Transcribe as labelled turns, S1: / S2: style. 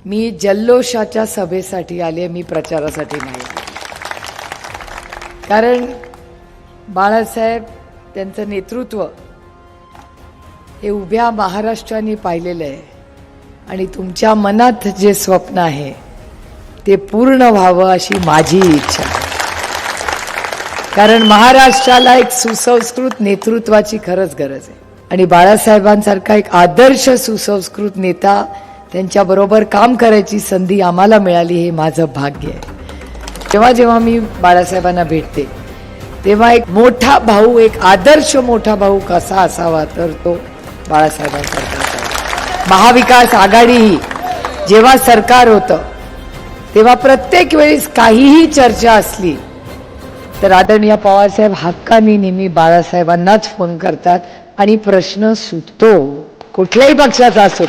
S1: मी जल्लोषाच्या सभेसाठी आले, मी प्रचारासाठी नाही. कारण बाळासाहेब त्यांचं नेतृत्व हे उभ्या महाराष्ट्राने पाहिलेलं आहे आणि तुमच्या मनात जे स्वप्न आहे ते पूर्ण व्हावं अशी माझी इच्छा आहे. कारण महाराष्ट्राला एक सुसंस्कृत नेतृत्वाची खरंच गरज आहे आणि बाळासाहेबांसारखा एक आदर्श सुसंस्कृत नेता त्यांच्याबरोबर काम करायची संधी आम्हाला मिळाली, हे माझं भाग्य आहे. जेव्हा जेव्हा मी बाळासाहेबांना भेटते तेव्हा एक मोठा भाऊ, एक आदर्श मोठा भाऊ कसा असावा तर तो बाळासाहेबांसारखा असावा. महाविकास आघाडी जेव्हा सरकार होतं तेव्हा प्रत्येक वेळेस काहीही चर्चा असली तर आदरणीय पवारसाहेब हक्काने नेहमी बाळासाहेबांनाच फोन करतात आणि प्रश्न सुटतो, कुठल्याही पक्षाचा असतो.